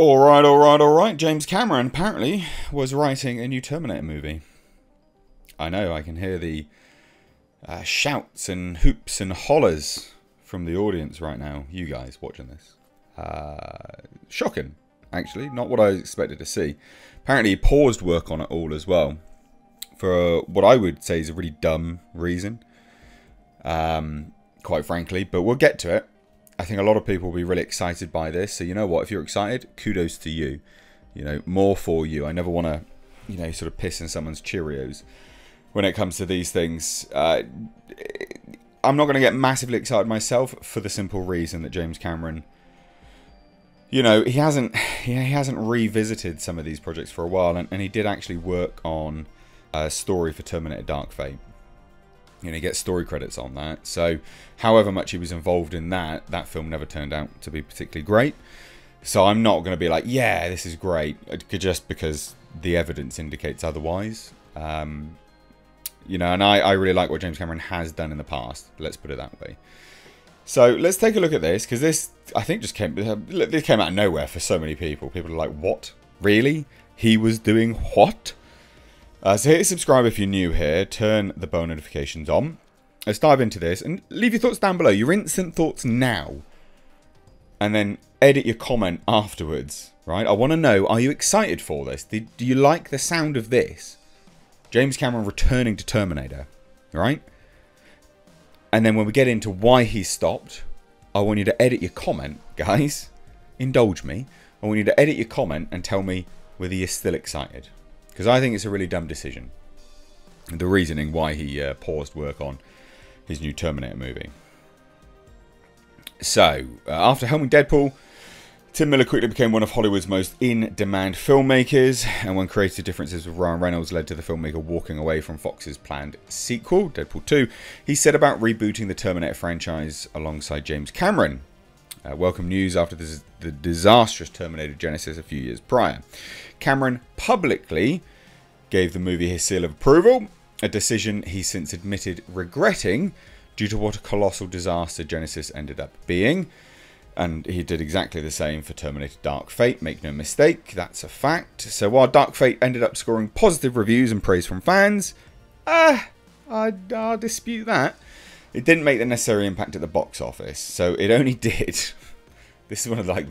Alright, alright, alright. James Cameron apparently was writing a new Terminator movie. I know, I can hear the shouts and hoops and hollers from the audience right now. You guys watching this. Shocking, actually. Not what I expected to see. Apparently he paused work on it all as well. For what I would say is a really dumb reason. Quite frankly. But we'll get to it. I think a lot of people will be really excited by this. So you know what? If you're excited, kudos to you. You know, more for you. I never want to, you know, sort of piss in someone's Cheerios when it comes to these things. I'm not going to get massively excited myself for the simple reason that James Cameron, you know, he hasn't revisited some of these projects for a while, and he did actually work on a story for Terminator Dark Fate. You know, he gets story credits on that. So, however much he was involved in that, that film never turned out to be particularly great. So I'm not going to be like, yeah, this is great, just because the evidence indicates otherwise. You know, and I really like what James Cameron has done in the past. Let's put it that way. So let's take a look at this, because this, I think, this came out of nowhere for so many people. People are like, what? Really? He was doing what? So hit subscribe if you're new here. Turn the bell notifications on. Let's dive into this and leave your thoughts down below. Your instant thoughts now. And then edit your comment afterwards. Right? I want to know, are you excited for this? Do you like the sound of this? James Cameron returning to Terminator. Right? And then when we get into why he stopped, I want you to edit your comment, guys. Indulge me. I want you to edit your comment and tell me whether you're still excited. Because I think it's a really dumb decision. The reasoning why he paused work on his new Terminator movie. So, after helming Deadpool, Tim Miller quickly became one of Hollywood's most in-demand filmmakers. And when creative differences with Ryan Reynolds led to the filmmaker walking away from Fox's planned sequel, Deadpool 2, he set about rebooting the Terminator franchise alongside James Cameron. Welcome news after the disastrous Terminator Genesis a few years prior. Cameron publicly gave the movie his seal of approval, a decision he's since admitted regretting due to what a colossal disaster Genesis ended up being. And he did exactly the same for Terminator Dark Fate, make no mistake, that's a fact. So while Dark Fate ended up scoring positive reviews and praise from fans, I'll dispute that. It didn't make the necessary impact at the box office, so it only did. This is one of like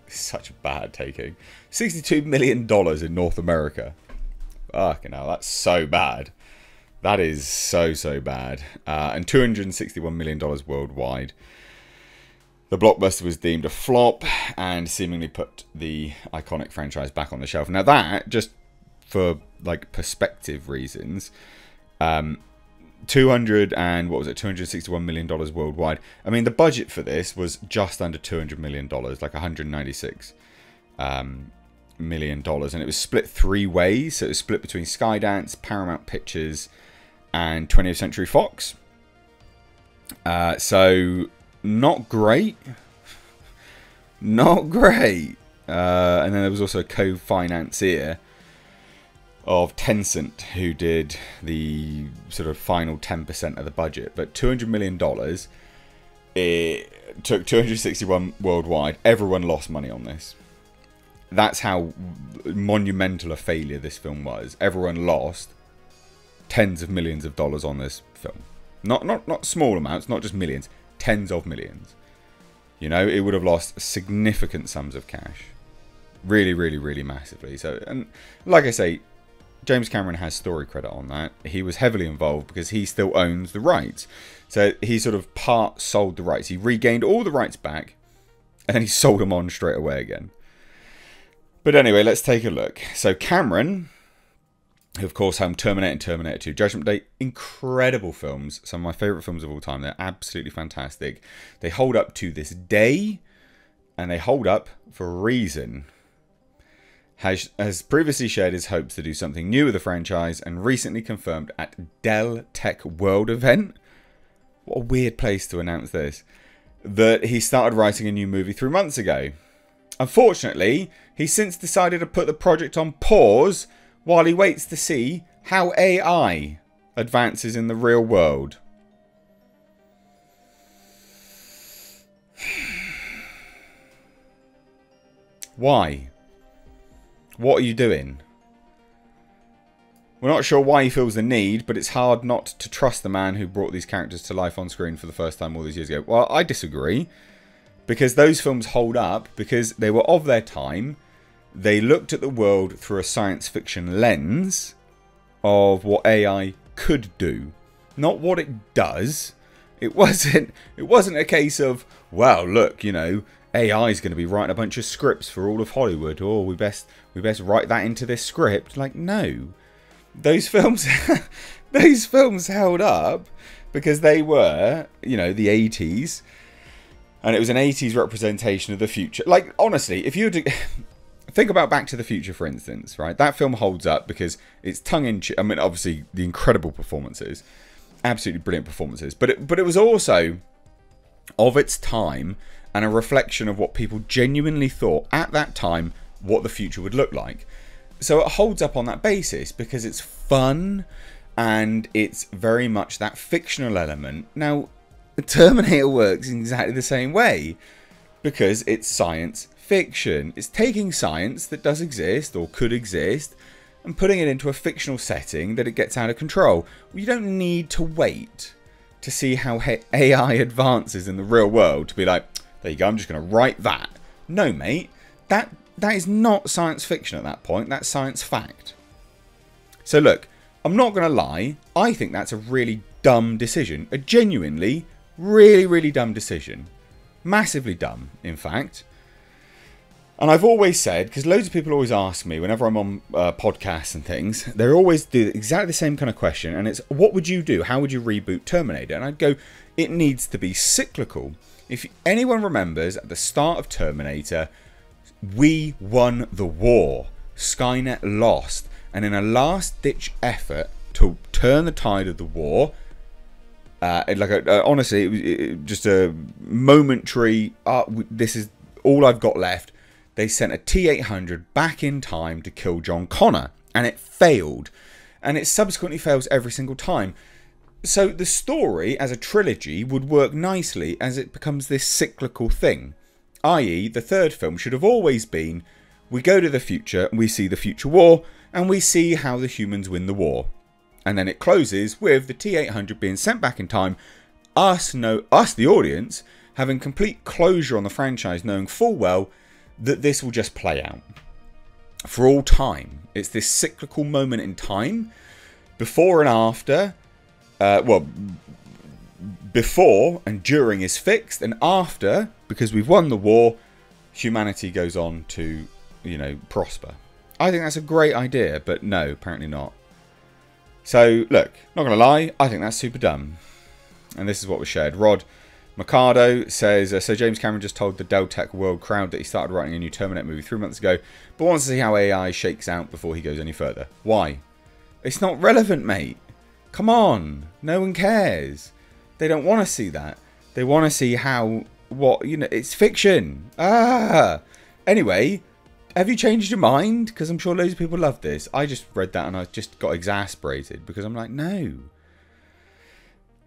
such bad taking. $62 million in North America. Fucking hell, that's so bad. That is so bad. And $261 million worldwide. The blockbuster was deemed a flop and seemingly put the iconic franchise back on the shelf. Now that, just for like perspective reasons, $261 million worldwide. I mean, the budget for this was just under $200 million, like $196 million, and it was split three ways. So it was split between Skydance, Paramount Pictures, and 20th Century Fox. So not great, not great. And then there was also a co-financier of Tencent, who did the sort of final 10% of the budget. But $200 million, it took 261 worldwide. Everyone lost money on this. That's how monumental a failure this film was. Everyone lost tens of millions of dollars on this film. Not small amounts, not just millions, tens of millions. You know, it would have lost significant sums of cash. Really massively. So, and like I say, James Cameron has story credit on that. He was heavily involved because he still owns the rights. So he sort of part sold the rights. He regained all the rights back and then he sold them on straight away again. But anyway, let's take a look. So Cameron, who of course helmed Terminator and Terminator 2, Judgment Day, incredible films. Some of my favourite films of all time. They're absolutely fantastic. They hold up to this day, and they hold up for a reason. Has previously shared his hopes to do something new with the franchise and recently confirmed at Dell Tech World event, what a weird place to announce this, that he started writing a new movie 3 months ago. Unfortunately, he's since decided to put the project on pause while he waits to see how AI advances in the real world. Why? What are you doing? We're not sure why he feels the need, but it's hard not to trust the man who brought these characters to life on screen for the first time all these years ago. Well, I disagree. Because those films hold up, because they were of their time. They looked at the world through a science fiction lens of what AI could do. Not what it does. It wasn't a case of, well, look, you know, AI is going to be writing a bunch of scripts for all of Hollywood. Oh, we best write that into this script. Like, no. Those films held up because they were, you know, the 80s. And it was an 80s representation of the future. Like, honestly, if you were to think about Back to the Future, for instance, right? That film holds up because it's tongue-in-cheek. I mean, obviously, the incredible performances. Absolutely brilliant performances. But it was also of its time and a reflection of what people genuinely thought at that time what the future would look like. So it holds up on that basis because it's fun and it's very much that fictional element. Now, Terminator works in exactly the same way because it's science fiction. It's taking science that does exist or could exist and putting it into a fictional setting that it gets out of control. You don't need to wait to see how AI advances in the real world to be like, there you go, I'm just going to write that. No, mate, that is not science fiction at that point. That's science fact. So look, I'm not going to lie. I think that's a really dumb decision. A genuinely, really, really dumb decision. Massively dumb, in fact. And I've always said, because loads of people always ask me whenever I'm on podcasts and things, they always do exactly the same kind of question. And it's, what would you do? How would you reboot Terminator? And I'd go, it needs to be cyclical. If anyone remembers, at the start of Terminator, we won the war. Skynet lost. And in a last-ditch effort to turn the tide of the war, honestly, it was just a momentary, this is all I've got left. They sent a T-800 back in time to kill John Connor. And it failed. And it subsequently fails every single time. So the story as a trilogy would work nicely as it becomes this cyclical thing. I.e., the third film should have always been, we go to the future, we see the future war, and we see how the humans win the war. And then it closes with the T-800 being sent back in time, us the audience, having complete closure on the franchise, knowing full well that this will just play out for all time. It's this cyclical moment in time, before and after. Before and during is fixed, and after, because we've won the war, humanity goes on to, you know, prosper. I think that's a great idea, but no, apparently not. So, look, not going to lie, I think that's super dumb. And this is what was shared. Rod Mercado says, so James Cameron just told the Dell Tech World crowd that he started writing a new Terminator movie 3 months ago, but wants to see how AI shakes out before he goes any further. Why? It's not relevant, mate. Come on. No one cares. They don't want to see that. They want to see how, it's fiction. Anyway, have you changed your mind? Because I'm sure loads of people love this. I just read that and I just got exasperated because I'm like, no.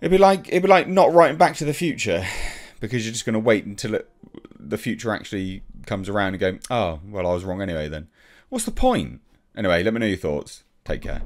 It'd be like not writing Back to the Future because you're just going to wait until the future actually comes around and go, oh, well, I was wrong anyway then. What's the point? Anyway, let me know your thoughts. Take care.